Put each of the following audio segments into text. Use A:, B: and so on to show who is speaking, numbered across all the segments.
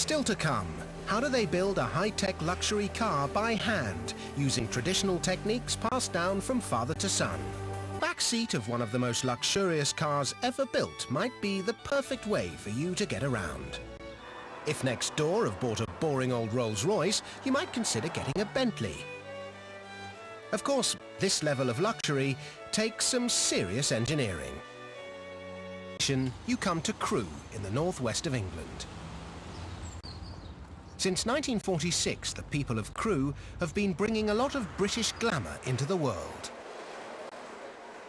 A: Still to come, how do they build a high-tech luxury car by hand, using traditional techniques passed down from father to son? Back seat of one of the most luxurious cars ever built might be the perfect way for you to get around. If next door have bought a boring old Rolls-Royce, you might consider getting a Bentley. Of course, this level of luxury takes some serious engineering. You come to Crewe in the northwest of England. Since 1946, the people of Crewe have been bringing a lot of British glamour into the world.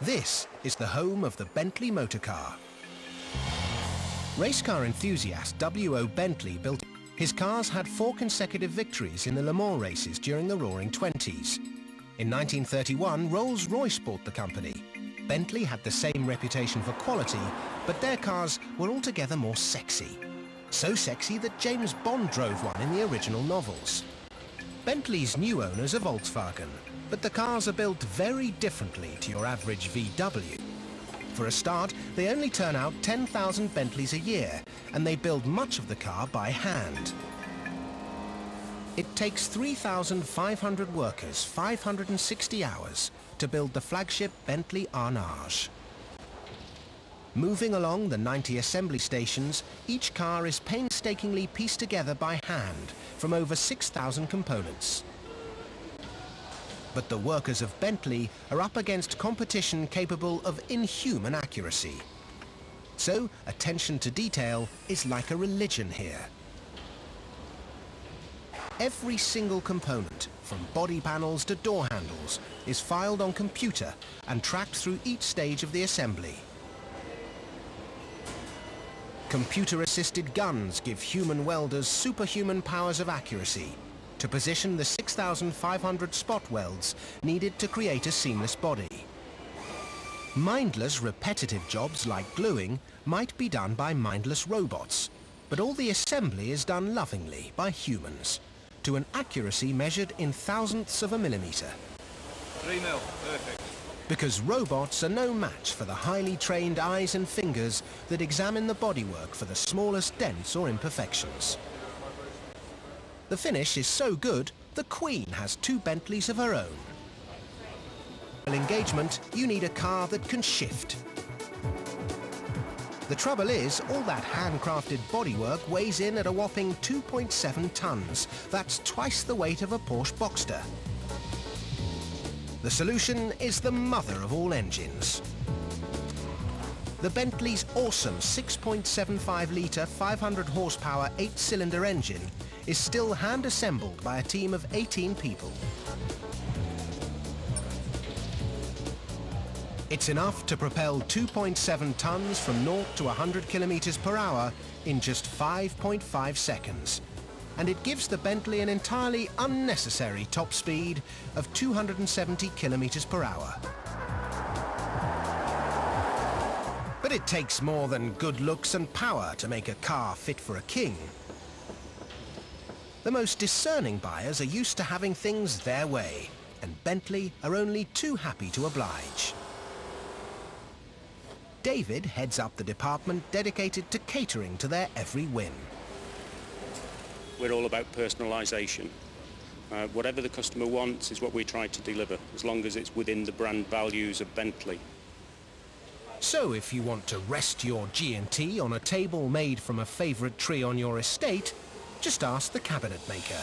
A: This is the home of the Bentley motor car. Race car enthusiast W.O. Bentley built. His cars had 4 consecutive victories in the Le Mans races during the Roaring Twenties. In 1931, Rolls-Royce bought the company. Bentley had the same reputation for quality, but their cars were altogether more sexy. So sexy that James Bond drove one in the original novels. Bentley's new owners are Volkswagen, but the cars are built very differently to your average VW. For a start, they only turn out 10,000 Bentleys a year, and they build much of the car by hand. It takes 3,500 workers, 560 hours, to build the flagship Bentley Arnage. Moving along the 90 assembly stations, each car is painstakingly pieced together by hand from over 6,000 components. But the workers of Bentley are up against competition capable of inhuman accuracy. So, attention to detail is like a religion here. Every single component, from body panels to door handles, is filed on computer and tracked through each stage of the assembly. Computer-assisted guns give human welders superhuman powers of accuracy to position the 6,500 spot welds needed to create a seamless body. Mindless, repetitive jobs like gluing might be done by mindless robots, but all the assembly is done lovingly by humans, to an accuracy measured in thousandths of a millimeter.
B: 3 mil, perfect.
A: Because robots are no match for the highly trained eyes and fingers that examine the bodywork for the smallest dents or imperfections. The finish is so good, the Queen has 2 Bentleys of her own. For engagement, you need a car that can shift. The trouble is, all that handcrafted bodywork weighs in at a whopping 2.7 tons. That's twice the weight of a Porsche Boxster. The solution is the mother of all engines. The Bentley's awesome 6.75-litre, 500 horsepower, 8-cylinder engine is still hand-assembled by a team of 18 people. It's enough to propel 2.7 tons from 0 to 100 kilometers per hour in just 5.5 seconds. And it gives the Bentley an entirely unnecessary top speed of 270 kilometers per hour. But it takes more than good looks and power to make a car fit for a king. The most discerning buyers are used to having things their way, and Bentley are only too happy to oblige. David heads up the department dedicated to catering to their every whim.
C: We're all about personalisation. Whatever the customer wants is what we try to deliver, as long as it's within the brand values of Bentley.
A: So if you want to rest your G&T on a table made from a favourite tree on your estate, just ask the cabinet maker.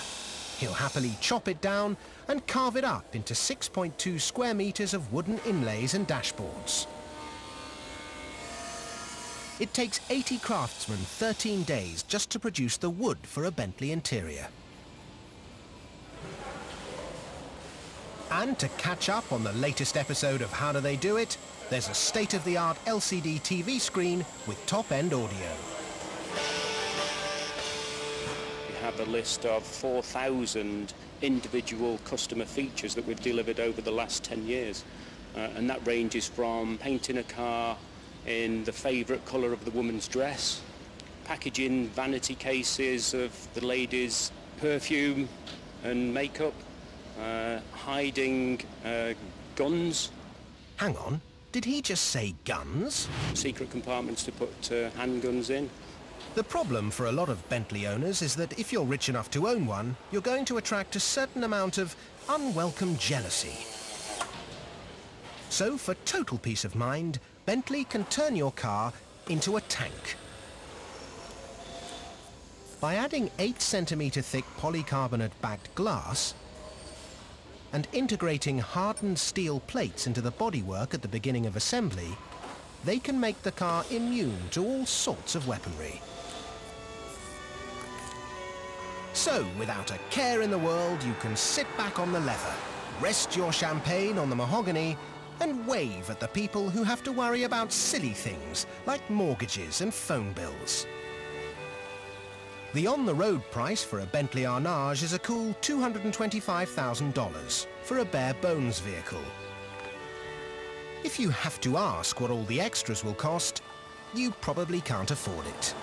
A: He'll happily chop it down and carve it up into 6.2 square metres of wooden inlays and dashboards. It takes 80 craftsmen 13 days just to produce the wood for a Bentley interior. And to catch up on the latest episode of How Do They Do It, there's a state-of-the-art LCD TV screen with top-end audio.
C: We have a list of 4,000 individual customer features that we've delivered over the last 10 years. And that ranges from painting a car in the favourite colour of the woman's dress, packaging vanity cases of the lady's perfume and makeup, hiding guns.
A: Hang on, did he just say guns?
C: Secret compartments to put handguns in.
A: The problem for a lot of Bentley owners is that if you're rich enough to own one, you're going to attract a certain amount of unwelcome jealousy. So, for total peace of mind, Bentley can turn your car into a tank. By adding 8 centimetre thick polycarbonate backed glass and integrating hardened steel plates into the bodywork at the beginning of assembly, they can make the car immune to all sorts of weaponry. So, without a care in the world, you can sit back on the leather, rest your champagne on the mahogany, and wave at the people who have to worry about silly things like mortgages and phone bills. The on-the-road price for a Bentley Arnage is a cool $225,000 for a bare-bones vehicle. If you have to ask what all the extras will cost, you probably can't afford it.